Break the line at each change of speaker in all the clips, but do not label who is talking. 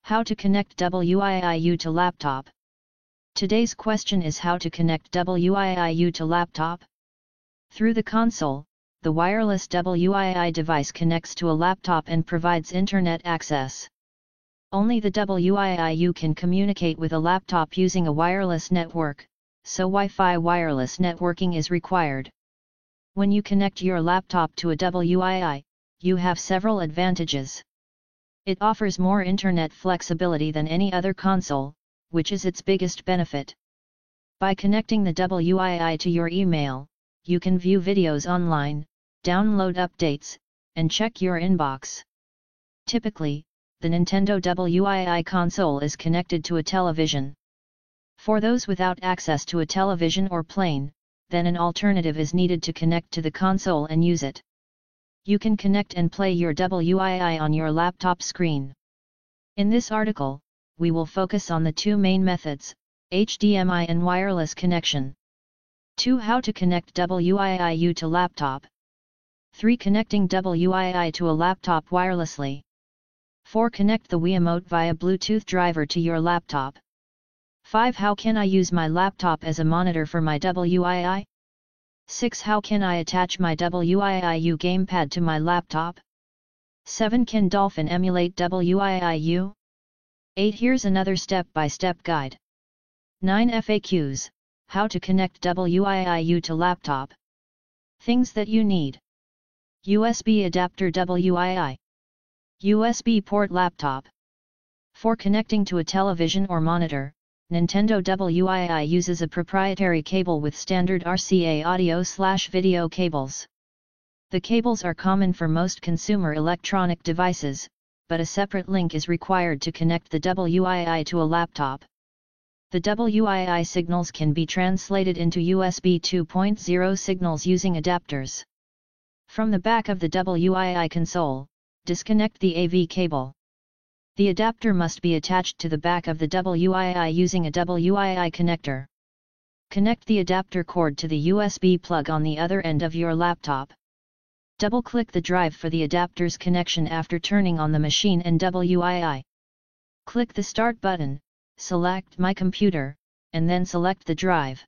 How to connect WIIU to laptop. Today's question is how to connect WIIU to laptop. Through the console, the wireless WII device connects to a laptop and provides internet access. Only the WIIU can communicate with a laptop using a wireless network, so Wi-Fi wireless networking is required. When you connect your laptop to a WII, you have several advantages. It offers more internet flexibility than any other console, which is its biggest benefit. By connecting the WII to your email, you can view videos online, download updates, and check your inbox. Typically, the Nintendo WII console is connected to a television. For those without access to a television or plane, then an alternative is needed to connect to the console and use it. You can connect and play your WII on your laptop screen. In this article, we will focus on the two main methods, HDMI and wireless connection. 2. How to connect WIIU to laptop. 3. Connecting WII to a laptop wirelessly. 4. Connect the Wiimote via Bluetooth driver to your laptop. 5. How can I use my laptop as a monitor for my WII? 6. How can I attach my WIIU gamepad to my laptop? 7. Can Dolphin emulate WIIU? 8. Here's another step-by-step guide. 9. FAQs, how to connect WIIU to laptop. Things that you need. USB adapter WII. USB port laptop. For connecting to a television or monitor, Nintendo WII uses a proprietary cable with standard RCA audio/video cables. The cables are common for most consumer electronic devices, but a separate link is required to connect the WII to a laptop. The WII signals can be translated into USB 2.0 signals using adapters. From the back of the WII console, disconnect the AV cable. The adapter must be attached to the back of the WII using a WII connector. Connect the adapter cord to the USB plug on the other end of your laptop. Double-click the drive for the adapter's connection after turning on the machine and WII. Click the Start button, select My Computer, and then select the drive.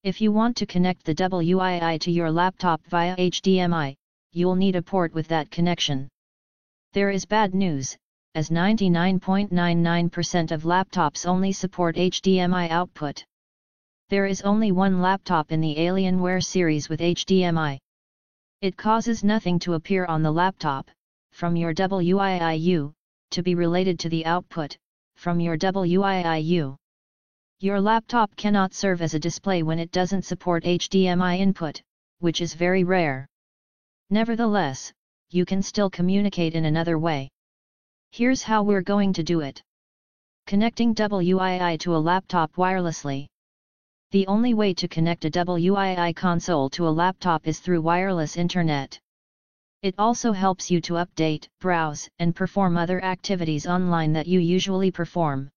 If you want to connect the WII to your laptop via HDMI, you'll need a port with that connection. There is bad news, as 99.99% of laptops only support HDMI output. There is only one laptop in the Alienware series with HDMI. It causes nothing to appear on the laptop, from your WIIU, to be related to the output, from your WIIU. Your laptop cannot serve as a display when it doesn't support HDMI input, which is very rare. Nevertheless, you can still communicate in another way. Here's how we're going to do it. Connecting WII to a laptop wirelessly. The only way to connect a WII console to a laptop is through wireless internet. It also helps you to update, browse, and perform other activities online that you usually perform.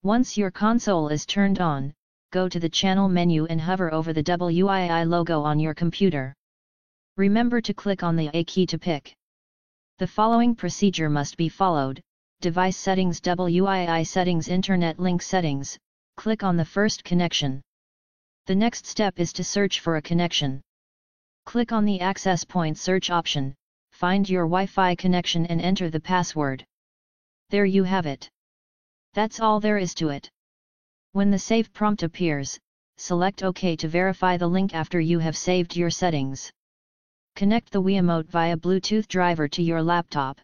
Once your console is turned on, go to the channel menu and hover over the WII logo on your computer. Remember to click on the A key to pick. The following procedure must be followed: Device Settings, WII Settings, Internet Link Settings. Click on the first connection. The next step is to search for a connection. Click on the Access Point search option, find your Wi-Fi connection and enter the password. There you have it. That's all there is to it. When the save prompt appears, select OK to verify the link after you have saved your settings. Connect the Wiimote via Bluetooth driver to your laptop.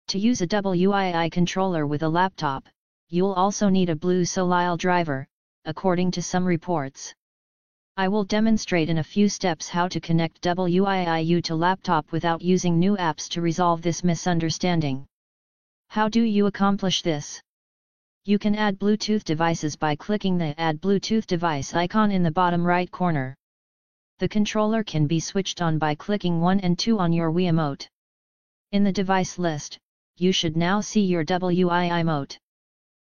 To use a WII controller with a laptop, you'll also need a Blue Solile driver, according to some reports. I will demonstrate in a few steps how to connect WIIU to laptop without using new apps to resolve this misunderstanding. How do you accomplish this? You can add Bluetooth devices by clicking the Add Bluetooth Device icon in the bottom right corner. The controller can be switched on by clicking 1 and 2 on your Wiimote. In the device list, you should now see your WIImote.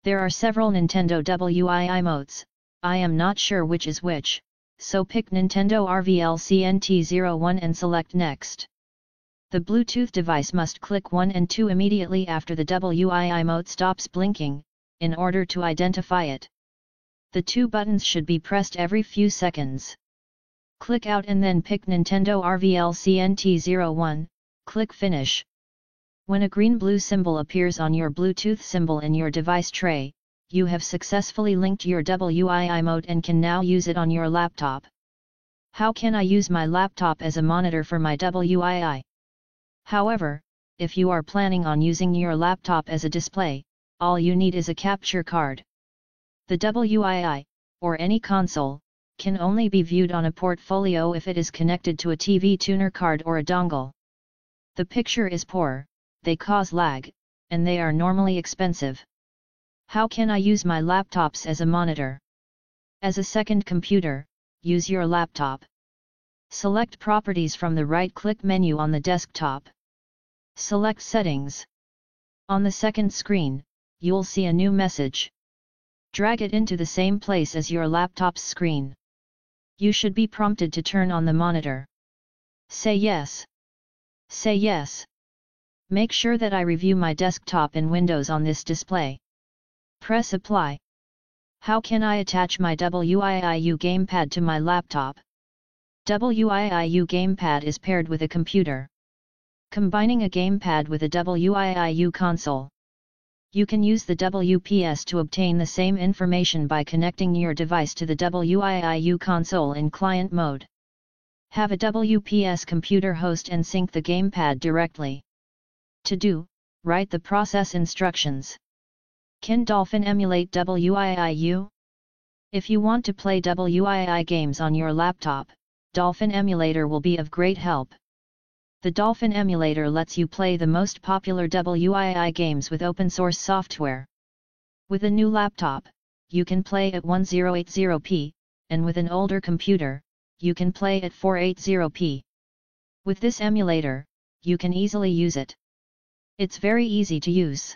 There are several Nintendo WIImotes. I am not sure which is which, so pick Nintendo RVLCNT01 and select Next. The Bluetooth device must click 1 and 2 immediately after the WII mode stops blinking, in order to identify it. The 2 buttons should be pressed every few seconds. Click out and then pick Nintendo RVLCNT01, click Finish. When a green-blue symbol appears on your Bluetooth symbol in your device tray, you have successfully linked your WII mode and can now use it on your laptop. How can I use my laptop as a monitor for my WII? However, if you are planning on using your laptop as a display, all you need is a capture card. The WII, or any console, can only be viewed on a portfolio if it is connected to a TV tuner card or a dongle. The picture is poor, they cause lag, and they are normally expensive. How can I use my laptops as a monitor? As a second computer, use your laptop. Select Properties from the right-click menu on the desktop. Select Settings. On the second screen, you'll see a new message. Drag it into the same place as your laptop's screen. You should be prompted to turn on the monitor. Say yes. Say yes. Make sure that I review my desktop in Windows on this display. Press Apply. How can I attach my WIIU gamepad to my laptop? WIIU gamepad is paired with a computer. Combining a gamepad with a WIIU console. You can use the WPS to obtain the same information by connecting your device to the WIIU console in client mode. Have a WPS computer host and sync the gamepad directly. To do, write the process instructions. Can Dolphin emulate WIIU? If you want to play WII games on your laptop, Dolphin Emulator will be of great help. The Dolphin Emulator lets you play the most popular WII games with open-source software. With a new laptop, you can play at 1080p, and with an older computer, you can play at 480p. With this emulator, you can easily use it. It's very easy to use.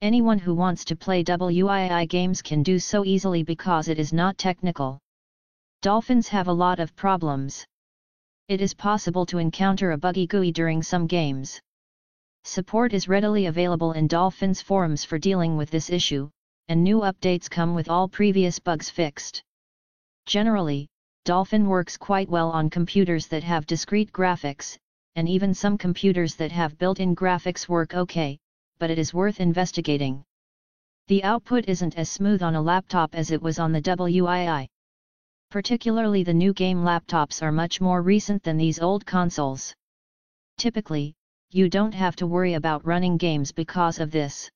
Anyone who wants to play WII games can do so easily because it is not technical. Dolphins have a lot of problems. It is possible to encounter a buggy GUI during some games. Support is readily available in Dolphin's forums for dealing with this issue, and new updates come with all previous bugs fixed. Generally, Dolphin works quite well on computers that have discrete graphics, and even some computers that have built-in graphics work okay, but it is worth investigating. The output isn't as smooth on a laptop as it was on the WII. Particularly the new game laptops are much more recent than these old consoles. Typically, you don't have to worry about running games because of this.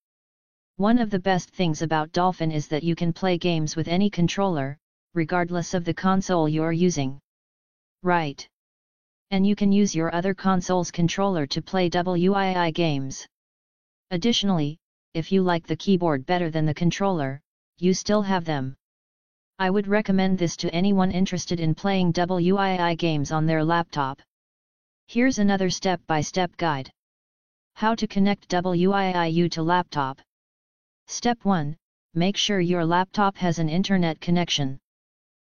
One of the best things about Dolphin is that you can play games with any controller, regardless of the console you're using. Right. And you can use your other console's controller to play WII games. Additionally, if you like the keyboard better than the controller, you still have them. I would recommend this to anyone interested in playing WII games on their laptop. Here's another step-by-step guide. How to connect WIIU to laptop. Step 1. Make sure your laptop has an internet connection.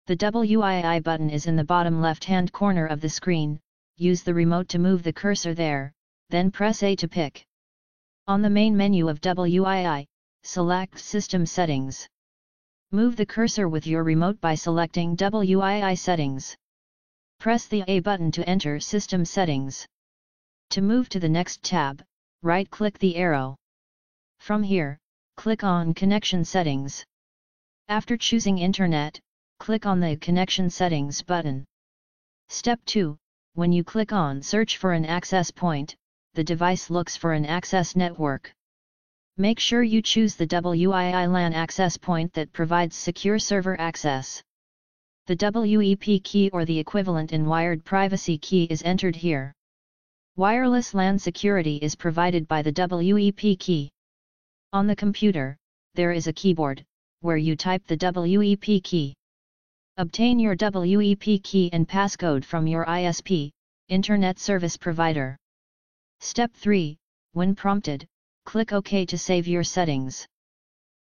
The WII button is in the bottom left-hand corner of the screen. Use the remote to move the cursor there, then press A to pick. On the main menu of WII, select System Settings. Move the cursor with your remote by selecting WII Settings. Press the A button to enter System Settings. To move to the next tab, right-click the arrow. From here, click on Connection Settings. After choosing Internet, click on the Connection Settings button. Step 2. When you click on Search for an access point, the device looks for an access network. Make sure you choose the WII LAN access point that provides secure server access. The WEP key or the equivalent in wired privacy key is entered here. Wireless LAN security is provided by the WEP key. On the computer, there is a keyboard, where you type the WEP key. Obtain your WEP key and passcode from your ISP, Internet Service Provider. Step 3. When prompted, click OK to save your settings.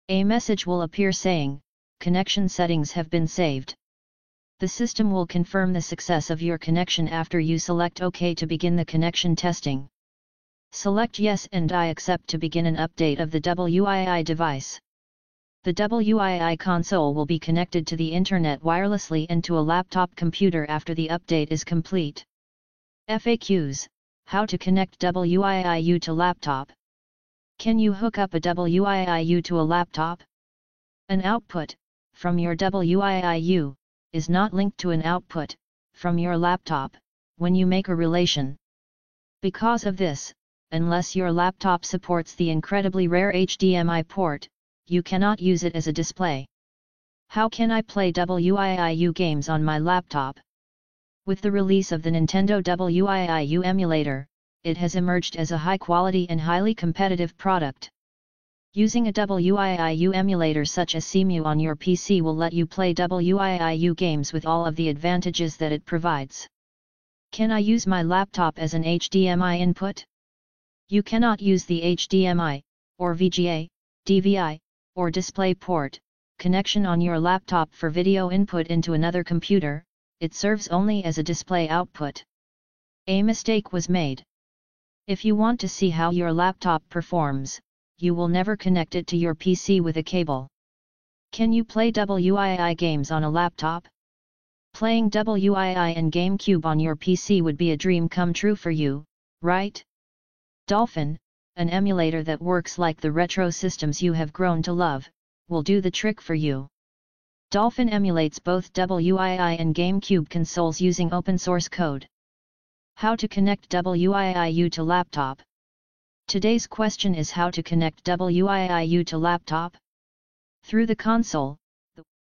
A message will appear saying, "Connection settings have been saved." The system will confirm the success of your connection after you select OK to begin the connection testing. Select Yes and I accept to begin an update of the WII device. The WII console will be connected to the internet wirelessly and to a laptop computer after the update is complete. FAQs: How to connect WIIU to laptop? Can you hook up a WIIU to a laptop? An output from your WIIU is not linked to an output from your laptop when you make a relation. Because of this, unless your laptop supports the incredibly rare HDMI port, you cannot use it as a display. How can I play WIIU games on my laptop? With the release of the Nintendo WIIU emulator, it has emerged as a high-quality and highly competitive product. Using a WIIU emulator such as Cemu on your PC will let you play WIIU games with all of the advantages that it provides. Can I use my laptop as an HDMI input? You cannot use the HDMI, or VGA, DVI, or DisplayPort connection on your laptop for video input into another computer. It serves only as a display output. A mistake was made. If you want to see how your laptop performs, you will never connect it to your PC with a cable. Can you play WII games on a laptop? Playing WII and GameCube on your PC would be a dream come true for you, right? Dolphin, an emulator that works like the retro systems you have grown to love, will do the trick for you. Dolphin emulates both WII and GameCube consoles using open source code. How to connect WIIU to laptop? Today's question is how to connect WIIU to laptop. Through the console,